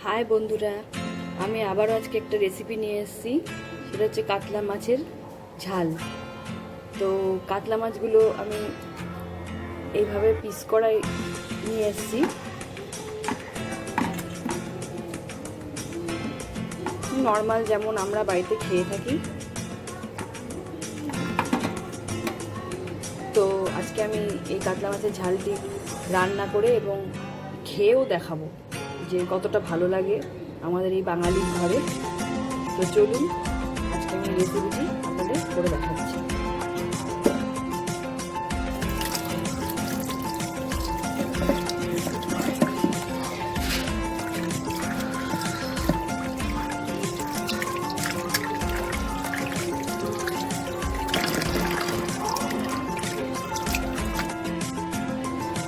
High বন্ধুরা, আমি আবারও আজকে একটা রেসিপি নিয়ে এসেছি। সেটা হচ্ছে কাতলা মাছের ঝাল। তো কাতলা মাছগুলো আমি এইভাবে পিস করাই নিয়ে এসেছি। নর্মাল যেমন আমরা বাড়িতে খেয়ে থাকি। তো আজকে আমি এই কাতলা মাছের ঝালটি রান্না করে এবং খেয়েও দেখাবো যে কতটা ভালো লাগে আমাদের এই বাঙালির ঘরে। তো চলুন আজকে আমি রেসিপিটি আপনাদের করে দেখাচ্ছি।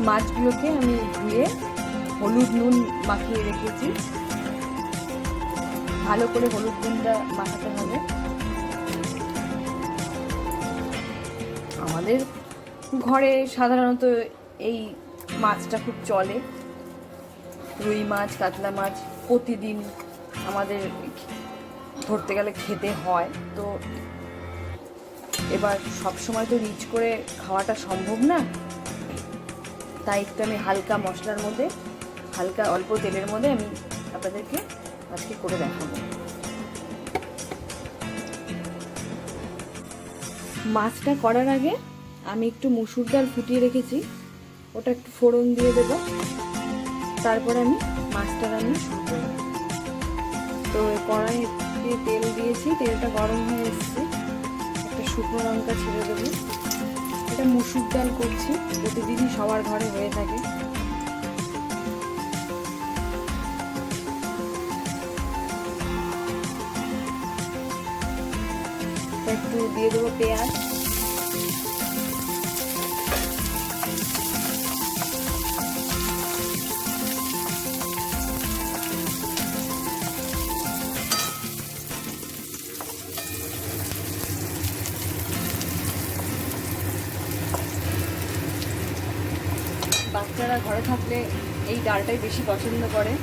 মাছগুলোকে আমি ধুয়ে হলুদ নুন মাখিয়ে রেখেছি। ভালো করে হলুদ নুনটা মাখাতে হবে। আমাদের ঘরে সাধারণত এই মাছটা খুব চলে। রুই মাছ, কাতলা মাছ প্রতিদিন আমাদের ধরতে গেলে খেতে হয়। তো এবার সব সময় তো রিচ করে খাওয়াটা সম্ভব না, তাই একটু আমি হালকা মশলার মধ্যে, হালকা অল্প তেলের মধ্যে আমি আপনাদেরকে আজকে করে দেখাবো। মাছটা করার আগে আমি একটু মুসুর ডাল ফুটিয়ে রেখেছি, ওটা একটু ফোড়ন দিয়ে দেব। তারপরে আমি মাছটা রান্না শুরু করব। তো কড়াইতে তেল দিয়েছি, তেলটা গরম হয়ে এসেছে। একটা শুকনো লঙ্কা ছেড়ে দেবো। এটা মুসুর ডাল করছি, প্রতিদিনই সবার ঘরে হয়ে থাকে। একটু দিয়ে দেবো পেঁয়াজ। বাচ্চারা ঘরে থাকলে এই ডালটাই বেশি পছন্দ করে।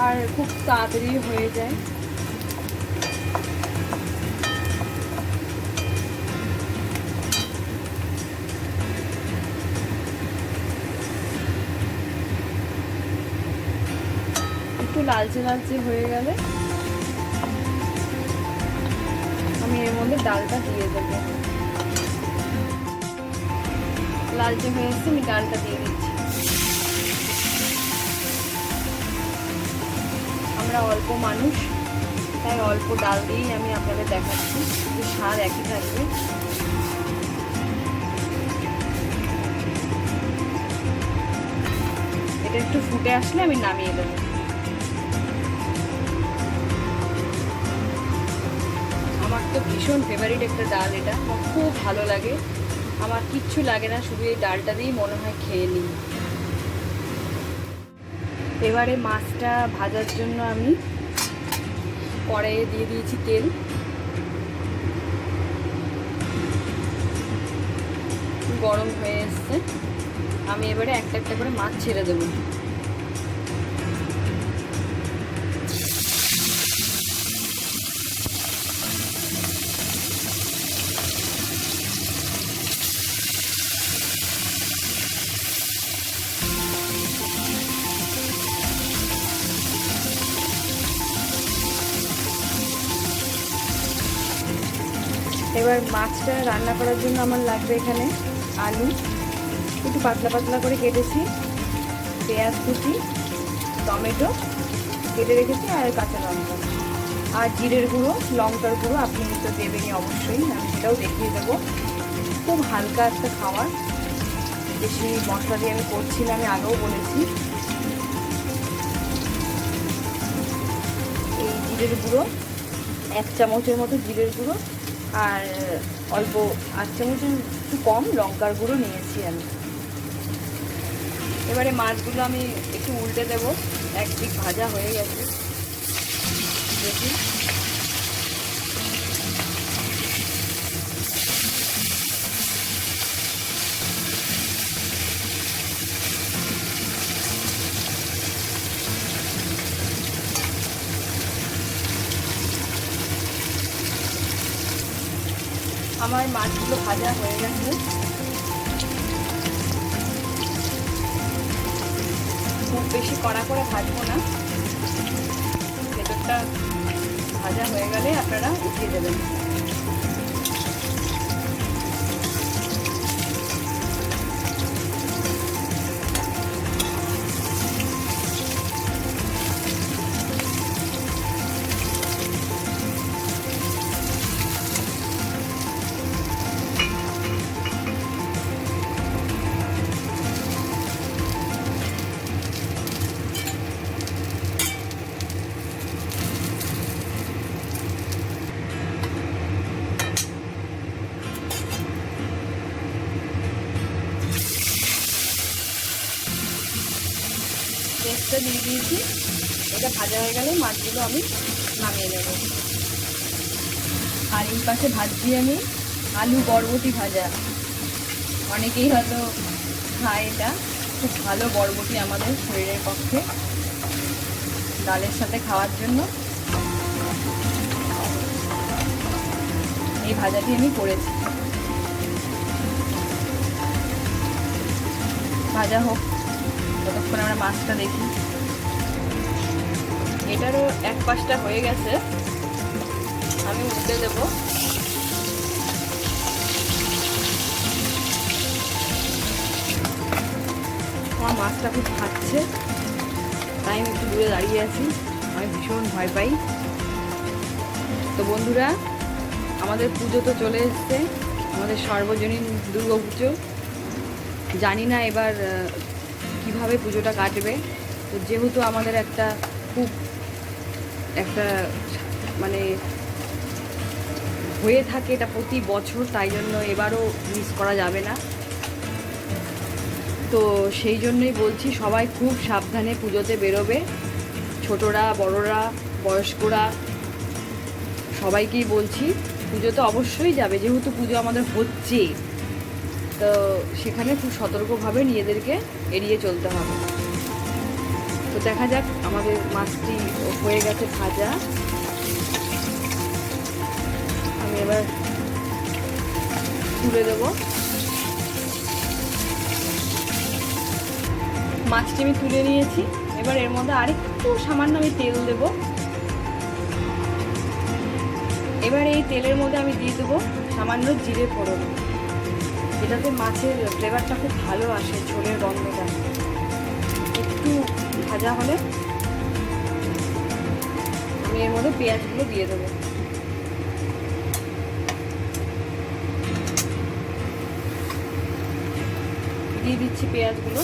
আর খুব তাড়াতাড়ি হয়ে যায়। একটু লালচে লালচে হয়ে গেলে আমি এর মধ্যে ডালটা দিয়ে দেবো। লালচে হয়ে এসছে, আমি ডালটা দিয়ে দিচ্ছি। আমরা অল্প মানুষ, তাই অল্প ডাল দিয়েই আমি আপনাদের দেখাচ্ছি, যে স্বাদ একই থাকবে। এটা একটু ফুটে আসলে আমি নামিয়ে দেবো। আমার তো ভীষণ ফেভারিট একটা ডাল, এটা আমার খুব ভালো লাগে। আমার কিচ্ছু লাগে না, শুধু এই ডালটা দিয়েই মনে হয় খেয়ে নিই। এবারে মাছটা ভাজার জন্য আমি কড়াইয়ে দিয়ে দিয়েছি তেল। গরম হয়ে এসছে, আমি এবারে একটা একটা করে মাছ ছেড়ে দেবো। এবার মাছটা রান্না করার জন্য আমার লাগবে এখানে আলু একটু পাতলা পাতলা করে কেটেছি, পেঁয়াজ কুচি, টমেটো কেটে রেখেছি, আর কাঁচা লঙ্কা, আর জিরের গুঁড়ো, লঙ্কার গুঁড়ো আপনি তো দেবেনই অবশ্যই, আমি সেটাও দেখিয়ে দেবো। খুব হালকা একটা খাবার, বেশি মশলা দিয়ে আমি করছি না, আমি আগেও বলেছি। এই জিরের গুঁড়ো 1 চামচের মতো জিরের গুঁড়ো, আর অল্প 8 চামচের একটু কম লঙ্কার গুঁড়ো নিয়েছি আমি। এবারে মাছগুলো আমি একটু উল্টে দেবো। একদিক ভাজা হয়ে গেছে দেখি। আমার মাছগুলো ভাজা হয়ে গেছে। খুব বেশি কড়া করে ভাজবো না, ভেতরটা ভাজা হয়ে গেলে আপনারা উঠিয়ে দেবেন। পেঁয়াজটা দিয়ে দিয়েছি, এটা ভাজা হয়ে গেলে মাছগুলো আমি নামিয়ে নেব। আর এই পাশে ভাজছি আমি আলু বরবটি ভাজা। অনেকেই হয়তো খায়, এটা খুব ভালো বরবটি আমাদের শরীরের পক্ষে, ডালের সাথে খাওয়ার জন্য এই ভাজাটি আমি করেছি। ভাজা হোক, ততক্ষণ আমরা মাছটা দেখি। এটারও এক পাশটা হয়ে গেছে, আমি উল্টে দেব। আমার মাছটা খুব খাচ্ছে, তাই আমি একটু দূরে দাঁড়িয়ে আছি, আমি ভীষণ ভয় পাই। তো বন্ধুরা, আমাদের পুজো তো চলে এসছে, আমাদের সর্বজনীন দুর্গা পুজো। জানি না এবার কিভাবে পুজোটা কাটবে। তো যেহেতু আমাদের একটা মানে হয়ে থাকে এটা প্রতি বছর, তাই জন্য এবারও মিস করা যাবে না। তো সেই জন্যই বলছি, সবাই খুব সাবধানে পুজোতে বেরোবে, ছোটরা বড়রা বয়স্করা সবাইকেই বলছি। পুজোতে অবশ্যই যাবে, যেহেতু পুজো আমাদের হচ্ছে, তো সেখানে খুব সতর্কভাবে নিজেদেরকে এড়িয়ে চলতে হবে। তো দেখা যাক, আমাদের মাছটি হয়ে গেছে ভাজা। আমি এবার তুলে দেব। মাছটি আমি তুলে নিয়েছি, এবার এর মধ্যে আরেকটু সামান্য আমি তেল দেব। এবার এই তেলের মধ্যে আমি দিয়ে দেবো সামান্য জিরে ফোড়ন, এটাতে মাছের ফ্লেভারটা খুব ভালো আসে, ঝোলের গন্ধটা। একটু ভাজা হলে আমি এর মধ্যে পেঁয়াজগুলো দিয়ে দেবো। দিয়ে দিচ্ছি পেঁয়াজগুলো।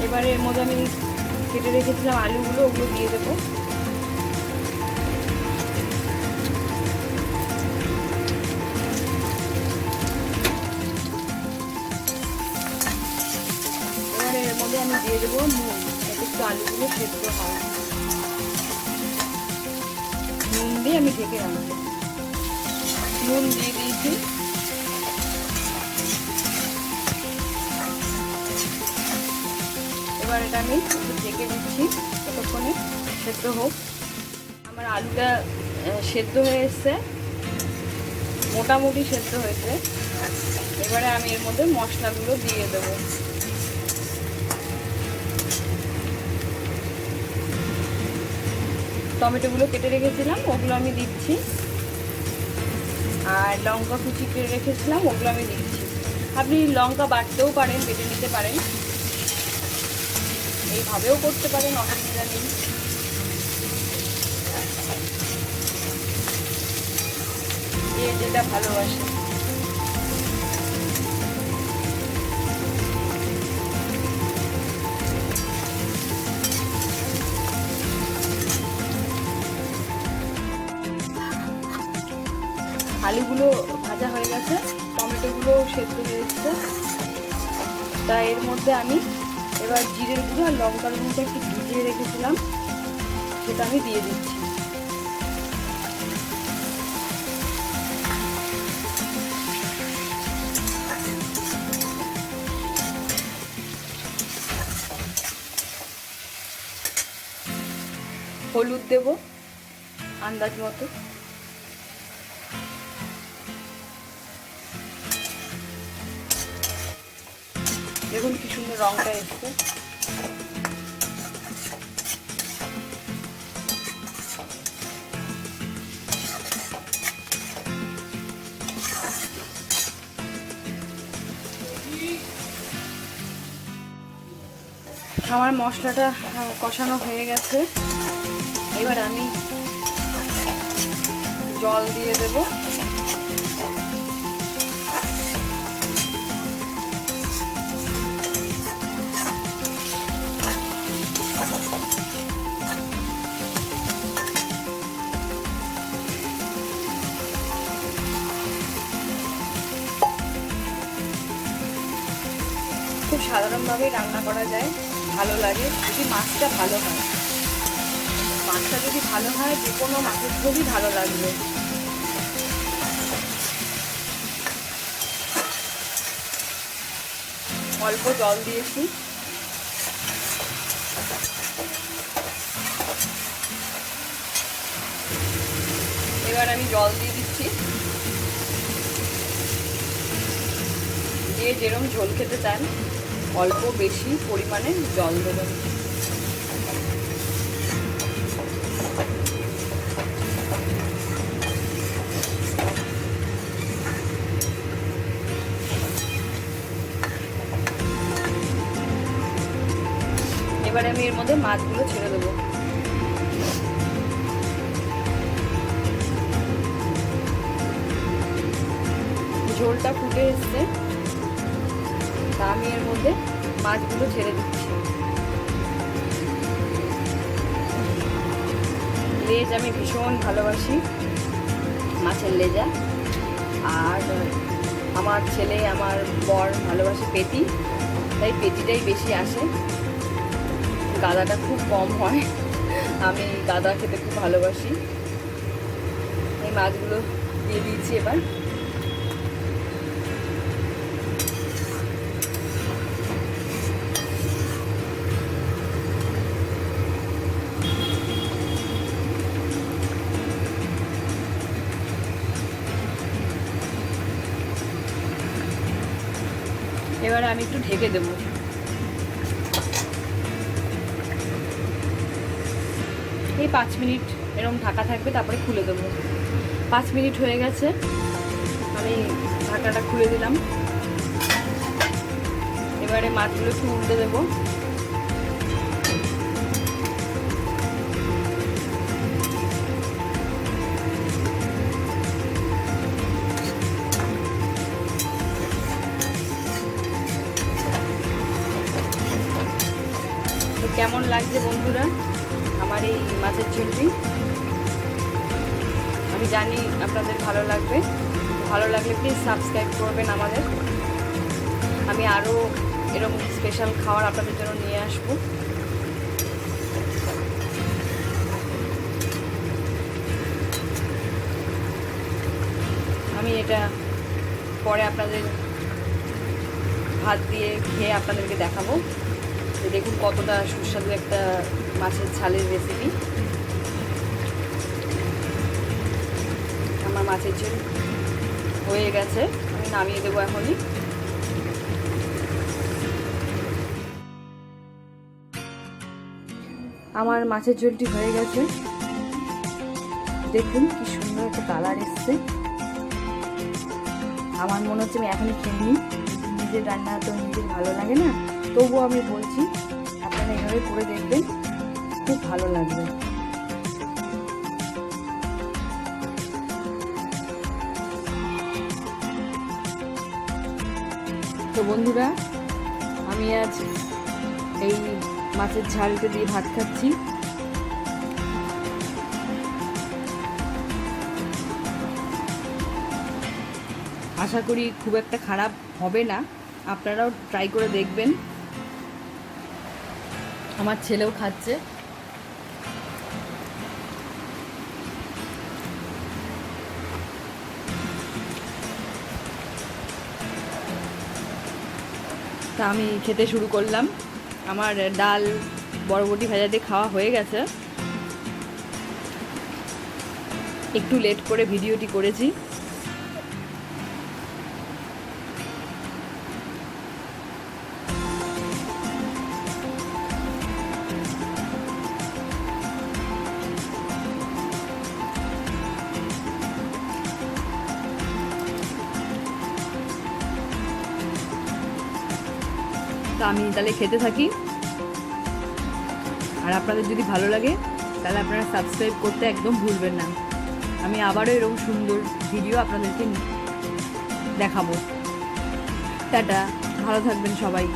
এবারে এর মধ্যে আমি কেটে রেখেছিলাম আলুগুলো, ওগুলো দিয়ে দেবো। এবারে এর মধ্যে আমি দিয়ে দেবো নুন, যাতে একটু আলুগুলো সেদ্ধ হয়। নুন দিয়ে আমি ঢেকে রাখবো। নুন দিয়ে দিয়েছি। এবার এটা আমি একটু ঢেকে দিচ্ছি, ততক্ষণে সেদ্ধ হোক। আমার আলুটা সেদ্ধ হয়ে এসছে, মোটামুটি সেদ্ধ হয়েছে। এবারে আমি এর মধ্যে মশলাগুলো দিয়ে দেবো। টমেটোগুলো কেটে রেখেছিলাম, ওগুলো আমি দিচ্ছি। আর লঙ্কা কুচি কেটে রেখেছিলাম, ওগুলো আমি দিচ্ছি। আপনি লঙ্কা বাটতেও পারেন, বেটে নিতে পারেন, এইভাবেও করতে পারেন, অসুবিধা নেই। যেটা ভালোবাসে। আলুগুলো ভাজা হয়ে গেছে, টমেটোগুলো সেদ্ধ হয়ে এসছে। তা এর মধ্যে আমি এবার জিরের গুঁড়ো আর লঙ্কার গুঁড়োটা একটু ভিজিয়ে রেখেছিলাম, সেটা আমি দিয়ে দিচ্ছি। হলুদ দেব আন্দাজ মতো। দেখুন কি সুন্দর রংটা এসছে। আমার মশলাটা কষানো হয়ে গেছে, এবার আমি জল দিয়ে দেব। খুব সাধারণভাবেই রান্না করা যায়, ভালো লাগে যদি মাছটা ভালো হয়। মাছটা যদি ভালো হয় যে কোনো মাছের ঝোলই ভালো লাগবে। অল্প জল দিয়েছি, এবার আমি জল দিয়ে দিচ্ছি। যে যেরকম ঝোল খেতে চান অল্প বেশি পরিমাণে জল দেবেন। এবারে আমি এর মধ্যে মাছগুলো ছেড়ে দেবো। ঝোলটা ফুটে এসছে, তা আমি এর মধ্যে মাছগুলো ছেড়ে দিচ্ছি। লেজ আমি ভীষণ ভালোবাসি, মাছের লেজা। আর আমার ছেলে আমার বর ভালোবাসে পেটি, তাই পেটিটাই বেশি আসে, গাদাটা খুব কম হয়। আমি গাদা খেতে খুব ভালোবাসি। এই মাছগুলো দিয়ে দিয়েছি। এবার এবারে আমি একটু ঢেকে দেবো। এই 5 মিনিট এরকম ঢাকা থাকবে, তারপরে খুলে দেবো। 5 মিনিট হয়ে গেছে, আমি ঢাকাটা খুলে দিলাম। এবারে মাছগুলো একটু উল্টে দেবো। কেমন লাগছে বন্ধুরা আমার এই মাছের ঝোলটি? আমি জানি আপনাদের ভালো লাগবে। ভালো লাগলে প্লিজ সাবস্ক্রাইব করবেন আমাদের। আমি আরও এরকম স্পেশাল খাবার আপনাদের জন্য নিয়ে আসবো। আমি এটা পরে আপনাদের ভাত দিয়ে খেয়ে আপনাদেরকে দেখাবো। দেখুন কতটা সুস্বাদু একটা মাছের ঝালের রেসিপি। আমার মাছের ঝোল হয়ে গেছে, আমি নামিয়ে দেবো এখনই। আমার মাছের ঝোলটি হয়ে গেছে, দেখুন কি সুন্দর একটা কালার এসছে। আমার মনে হচ্ছে আমি এখনই খেয়ে নিই। নিজের রান্না তো নিজের ভালো লাগে না, তবুও আমি বলছি আপনারা এভাবে করে দেখবেন, খুব ভালো লাগবে। তো বন্ধুরা, আমি আজ এই মাছের ঝালটা দিয়ে ভাত খাচ্ছি। আশা করি খুব একটা খারাপ হবে না। আপনারাও ট্রাই করে দেখবেন। আমার ছেলেও খাচ্ছে। তা আমি খেতে শুরু করলাম। আমার ডাল বরবটি ভাজা দিয়ে খাওয়া হয়ে গেছে। একটু লেট করে ভিডিওটি করেছি। তা আমি তাহলে খেতে থাকি। আর আপনাদের যদি ভালো লাগে তাহলে আপনারা সাবস্ক্রাইব করতে একদম ভুলবেন না। আমি আবারও এরকম সুন্দর ভিডিও আপনাদেরকে দেখাবো। টাটা, ভালো থাকবেন সবাই।